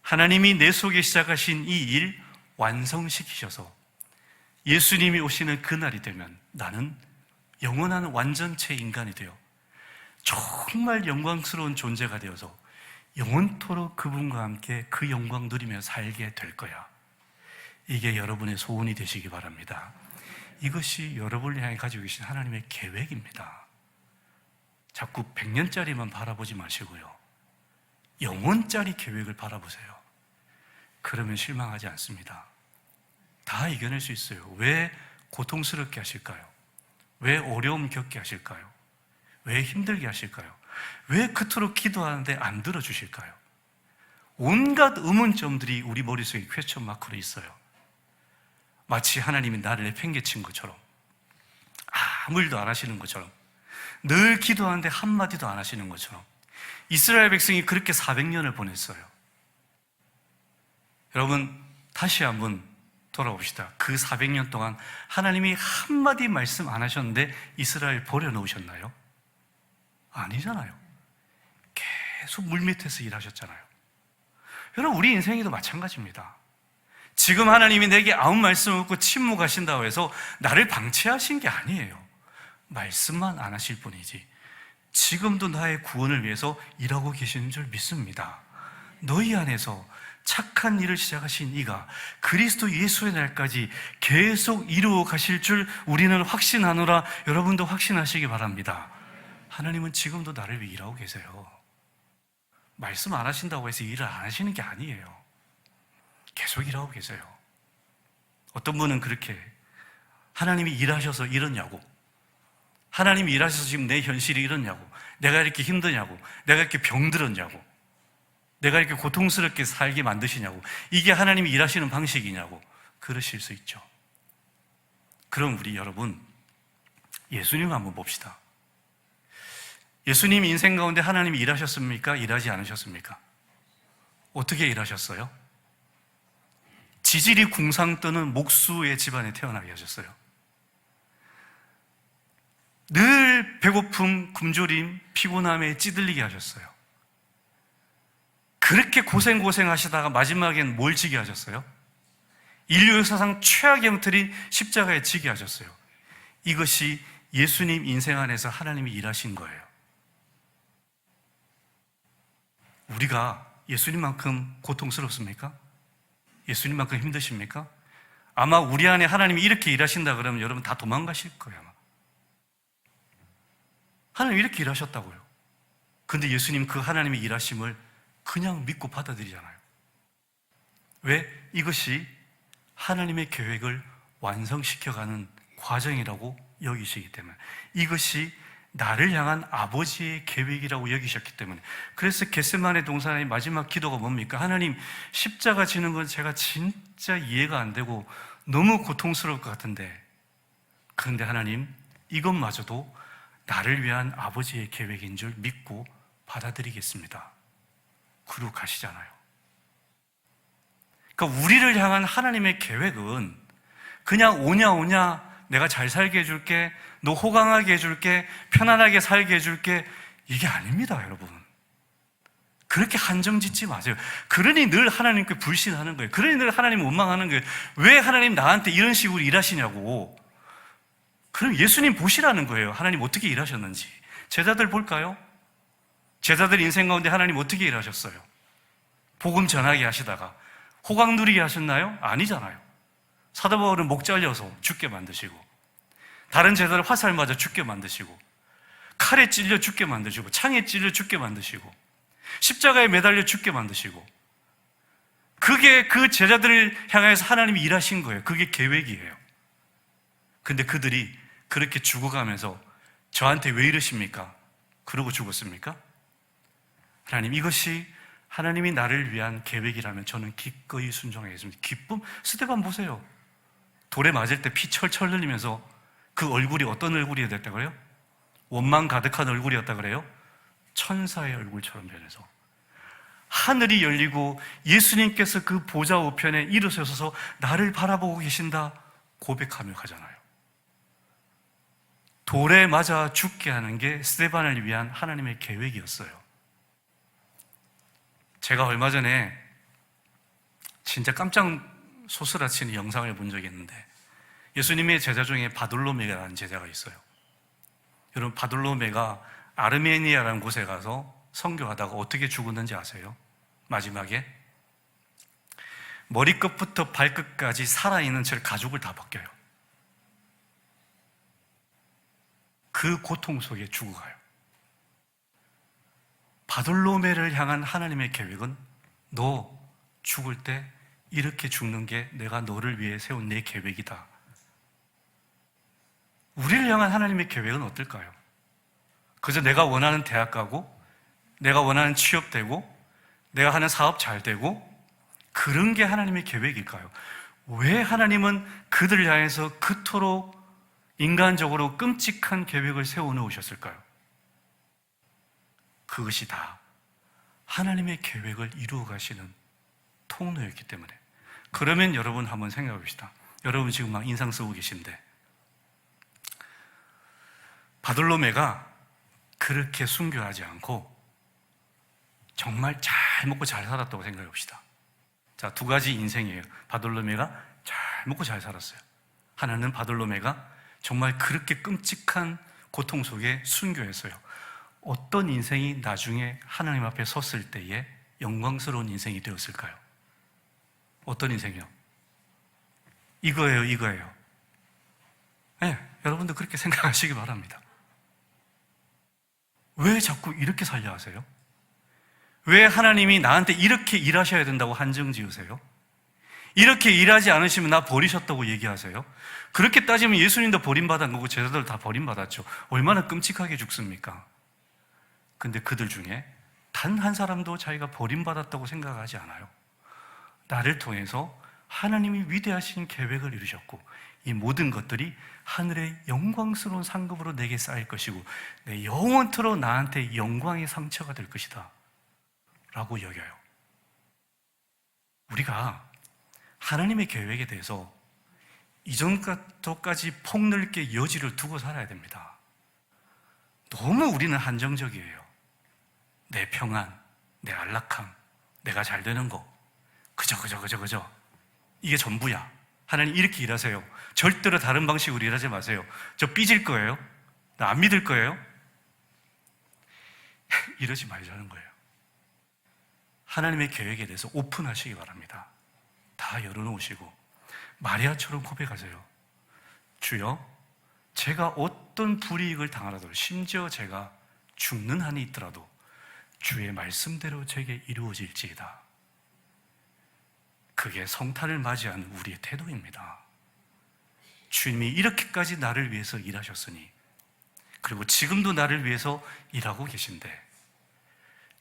하나님이 내 속에 시작하신 이 일 완성시키셔서 예수님이 오시는 그날이 되면 나는 영원한 완전체 인간이 되어 정말 영광스러운 존재가 되어서 영원토록 그분과 함께 그 영광 누리며 살게 될 거야. 이게 여러분의 소원이 되시기 바랍니다. 이것이 여러분을 향해 가지고 계신 하나님의 계획입니다. 자꾸 100년짜리만 바라보지 마시고요, 영원짜리 계획을 바라보세요. 그러면 실망하지 않습니다. 다 이겨낼 수 있어요. 왜 고통스럽게 하실까요? 왜 어려움 겪게 하실까요? 왜 힘들게 하실까요? 왜 그토록 기도하는데 안 들어주실까요? 온갖 의문점들이 우리 머릿속에 퀘스천 마크로 있어요. 마치 하나님이 나를 내팽개친 것처럼, 아무 일도 안 하시는 것처럼, 늘 기도하는데 한마디도 안 하시는 것처럼. 이스라엘 백성이 그렇게 400년을 보냈어요. 여러분, 다시 한번 돌아봅시다. 그 400년 동안 하나님이 한마디 말씀 안 하셨는데 이스라엘 버려놓으셨나요? 아니잖아요. 계속 물밑에서 일하셨잖아요. 여러분, 우리 인생에도 마찬가지입니다. 지금 하나님이 내게 아무 말씀 없고 침묵하신다고 해서 나를 방치하신 게 아니에요. 말씀만 안 하실 뿐이지 지금도 나의 구원을 위해서 일하고 계시는 줄 믿습니다. 너희 안에서 착한 일을 시작하신 이가 그리스도 예수의 날까지 계속 이루어 가실 줄 우리는 확신하노라. 여러분도 확신하시기 바랍니다. 하나님은 지금도 나를 위해 일하고 계세요. 말씀 안 하신다고 해서 일을 안 하시는 게 아니에요. 계속 일하고 계세요. 어떤 분은 그렇게, 하나님이 일하셔서 이러냐고, 하나님이 일하셔서 지금 내 현실이 이러냐고, 내가 이렇게 힘드냐고, 내가 이렇게 병들었냐고, 내가 이렇게 고통스럽게 살게 만드시냐고, 이게 하나님이 일하시는 방식이냐고 그러실 수 있죠. 그럼 우리 여러분, 예수님을 한번 봅시다. 예수님 인생 가운데 하나님이 일하셨습니까? 일하지 않으셨습니까? 어떻게 일하셨어요? 지질이 궁상 떠는 목수의 집안에 태어나게 하셨어요. 늘 배고픔, 굶주림, 피곤함에 찌들리게 하셨어요. 그렇게 고생하시다가 마지막엔 뭘 지게 하셨어요? 인류 역사상 최악의 형틀인 십자가에 지게 하셨어요. 이것이 예수님 인생 안에서 하나님이 일하신 거예요. 우리가 예수님만큼 고통스럽습니까? 예수님만큼 힘드십니까? 아마 우리 안에 하나님이 이렇게 일하신다 그러면 여러분 다 도망가실 거예요. 아마. 하나님 이렇게 일하셨다고요. 근데 예수님 그 하나님의 일하심을 그냥 믿고 받아들이잖아요. 왜? 이것이 하나님의 계획을 완성시켜가는 과정이라고 여기시기 때문에, 이것이 나를 향한 아버지의 계획이라고 여기셨기 때문에. 그래서 겟세마네 동산의 마지막 기도가 뭡니까? 하나님, 십자가 지는 건 제가 진짜 이해가 안 되고 너무 고통스러울 것 같은데, 그런데 하나님, 이것마저도 나를 위한 아버지의 계획인 줄 믿고 받아들이겠습니다. 그러고 가시잖아요. 그러니까 우리를 향한 하나님의 계획은 그냥 오냐 내가 잘 살게 해줄게, 너 호강하게 해줄게, 편안하게 살게 해줄게, 이게 아닙니다, 여러분. 그렇게 한정 짓지 마세요. 그러니 늘 하나님께 불신하는 거예요. 그러니 늘 하나님 원망하는 거예요. 왜 하나님 나한테 이런 식으로 일하시냐고. 그럼 예수님 보시라는 거예요. 하나님 어떻게 일하셨는지. 제자들 볼까요? 제자들 인생 가운데 하나님 어떻게 일하셨어요? 복음 전하게 하시다가 호강 누리게 하셨나요? 아니잖아요. 사도 바울은 목 잘려서 죽게 만드시고, 다른 제자들 화살 맞아 죽게 만드시고, 칼에 찔려 죽게 만드시고, 창에 찔려 죽게 만드시고, 십자가에 매달려 죽게 만드시고, 그게 그 제자들을 향해서 하나님이 일하신 거예요. 그게 계획이에요. 근데 그들이 그렇게 죽어가면서 저한테 왜 이러십니까? 그러고 죽었습니까? 하나님, 이것이 하나님이 나를 위한 계획이라면 저는 기꺼이 순종하겠습니다. 기쁨? 스데반 보세요. 돌에 맞을 때 피 철철 흘리면서 그 얼굴이 어떤 얼굴이 됐다고 그래요? 원망 가득한 얼굴이었다 그래요? 천사의 얼굴처럼 변해서 하늘이 열리고 예수님께서 그 보좌 우편에 일어서셔서 나를 바라보고 계신다 고백하며 가잖아요. 돌에 맞아 죽게 하는 게 스데반을 위한 하나님의 계획이었어요. 제가 얼마 전에 진짜 깜짝 소스라치는 영상을 본 적이 있는데, 예수님의 제자 중에 바돌로메라는 제자가 있어요. 여러분, 바돌로메가 아르메니아라는 곳에 가서 선교하다가 어떻게 죽었는지 아세요? 마지막에 머리끝부터 발끝까지 살아있는 채 가죽을 다 벗겨요. 그 고통 속에 죽어가요. 바돌로메를 향한 하나님의 계획은 너 죽을 때 이렇게 죽는 게 내가 너를 위해 세운 내 계획이다. 우리를 향한 하나님의 계획은 어떨까요? 그저 내가 원하는 대학 가고, 내가 원하는 취업 되고, 내가 하는 사업 잘 되고, 그런 게 하나님의 계획일까요? 왜 하나님은 그들을 향해서 그토록 인간적으로 끔찍한 계획을 세워놓으셨을까요? 그것이 다 하나님의 계획을 이루어 가시는 통로였기 때문에. 그러면 여러분 한번 생각해 봅시다. 여러분 지금 막 인상 쓰고 계신데, 바돌로메가 그렇게 순교하지 않고 정말 잘 먹고 잘 살았다고 생각해 봅시다. 자, 두 가지 인생이에요. 바돌로메가 잘 먹고 잘 살았어요. 하나는 바돌로메가 정말 그렇게 끔찍한 고통 속에 순교했어요. 어떤 인생이 나중에 하나님 앞에 섰을 때에 영광스러운 인생이 되었을까요? 어떤 인생이요? 이거예요. 네, 여러분도 그렇게 생각하시기 바랍니다. 왜 자꾸 이렇게 살려 하세요? 왜 하나님이 나한테 이렇게 일하셔야 된다고 한정 지으세요? 이렇게 일하지 않으시면 나 버리셨다고 얘기하세요? 그렇게 따지면 예수님도 버림받은 거고 제자들 다 버림받았죠. 얼마나 끔찍하게 죽습니까? 근데 그들 중에 단 한 사람도 자기가 버림받았다고 생각하지 않아요. 나를 통해서 하나님이 위대하신 계획을 이루셨고, 이 모든 것들이 하늘의 영광스러운 상급으로 내게 쌓일 것이고 내 영원토록 나한테 영광의 상처가 될 것이다 라고 여겨요. 우리가 하나님의 계획에 대해서 이전부터까지 폭넓게 여지를 두고 살아야 됩니다. 너무 우리는 한정적이에요. 내 평안, 내 안락함, 내가 잘 되는 거, 그저 이게 전부야. 하나님 이렇게 일하세요. 절대로 다른 방식으로 일하지 마세요. 저 삐질 거예요? 나 안 믿을 거예요? 이러지 말자는 거예요. 하나님의 계획에 대해서 오픈하시기 바랍니다. 다 열어놓으시고 마리아처럼 고백하세요. 주여, 제가 어떤 불이익을 당하라도, 심지어 제가 죽는 한이 있더라도 주의 말씀대로 제게 이루어질지이다. 그게 성탄을 맞이하는 우리의 태도입니다. 주님이 이렇게까지 나를 위해서 일하셨으니, 그리고 지금도 나를 위해서 일하고 계신데,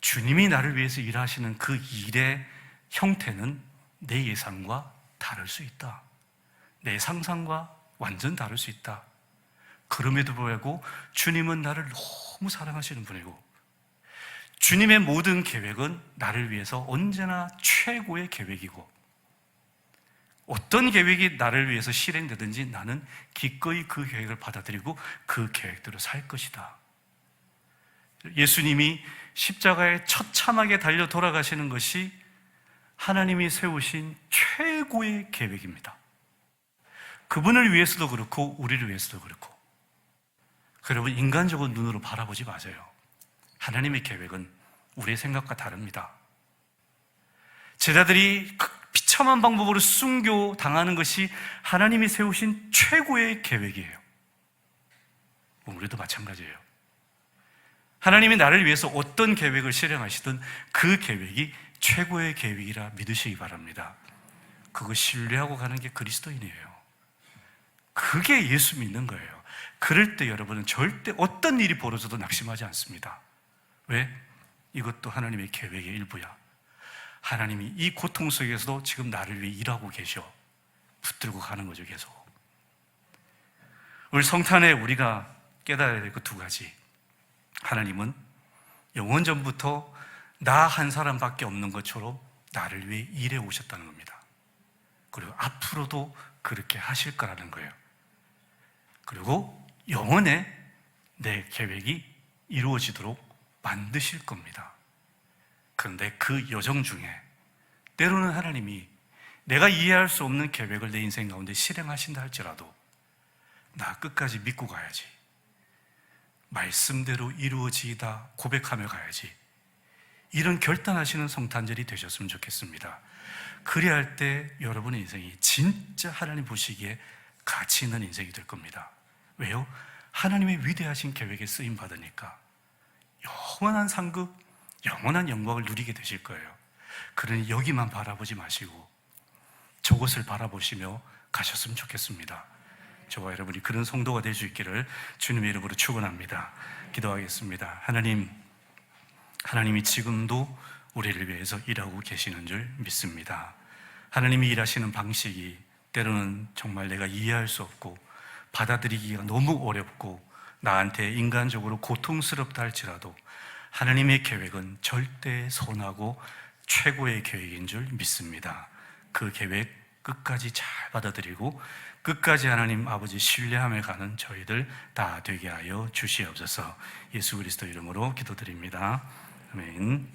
주님이 나를 위해서 일하시는 그 일의 형태는 내 예상과 다를 수 있다. 내 상상과 완전 다를 수 있다. 그럼에도 불구하고 주님은 나를 너무 사랑하시는 분이고, 주님의 모든 계획은 나를 위해서 언제나 최고의 계획이고, 어떤 계획이 나를 위해서 실행되든지 나는 기꺼이 그 계획을 받아들이고 그 계획대로 살 것이다. 예수님이 십자가에 처참하게 달려 돌아가시는 것이 하나님이 세우신 최고의 계획입니다. 그분을 위해서도 그렇고 우리를 위해서도 그렇고. 여러분, 인간적인 눈으로 바라보지 마세요. 하나님의 계획은 우리의 생각과 다릅니다. 제자들이 비참한 방법으로 순교 당하는 것이 하나님이 세우신 최고의 계획이에요. 우리도 마찬가지예요. 하나님이 나를 위해서 어떤 계획을 실행하시든 그 계획이 최고의 계획이라 믿으시기 바랍니다. 그거 신뢰하고 가는 게 그리스도인이에요. 그게 예수 믿는 거예요. 그럴 때 여러분은 절대 어떤 일이 벌어져도 낙심하지 않습니다. 왜? 이것도 하나님의 계획의 일부야. 하나님이 이 고통 속에서도 지금 나를 위해 일하고 계셔. 붙들고 가는 거죠, 계속. 오늘 성탄에 우리가 깨달아야 될 그 두 가지. 하나님은 영원전부터 나 한 사람밖에 없는 것처럼 나를 위해 일해 오셨다는 겁니다. 그리고 앞으로도 그렇게 하실 거라는 거예요. 그리고 영원에 내 계획이 이루어지도록 만드실 겁니다. 그런데 그 여정 중에 때로는 하나님이 내가 이해할 수 없는 계획을 내 인생 가운데 실행하신다 할지라도 나 끝까지 믿고 가야지, 말씀대로 이루어지다 고백하며 가야지, 이런 결단하시는 성탄절이 되셨으면 좋겠습니다. 그래야 할 때 여러분의 인생이 진짜 하나님 보시기에 가치 있는 인생이 될 겁니다. 왜요? 하나님의 위대하신 계획에 쓰임 받으니까 영원한 상급, 영원한 영광을 누리게 되실 거예요. 그러니 여기만 바라보지 마시고 저것을 바라보시며 가셨으면 좋겠습니다. 저와 여러분이 그런 성도가 될 수 있기를 주님의 이름으로 축원합니다. 기도하겠습니다. 하나님이 지금도 우리를 위해서 일하고 계시는 줄 믿습니다. 하나님이 일하시는 방식이 때로는 정말 내가 이해할 수 없고 받아들이기가 너무 어렵고 나한테 인간적으로 고통스럽다 할지라도 하나님의 계획은 절대 선하고 최고의 계획인 줄 믿습니다. 그 계획 끝까지 잘 받아들이고 끝까지 하나님 아버지 신뢰하며 가는 저희들 다 되게 하여 주시옵소서. 예수 그리스도 이름으로 기도드립니다. 아멘.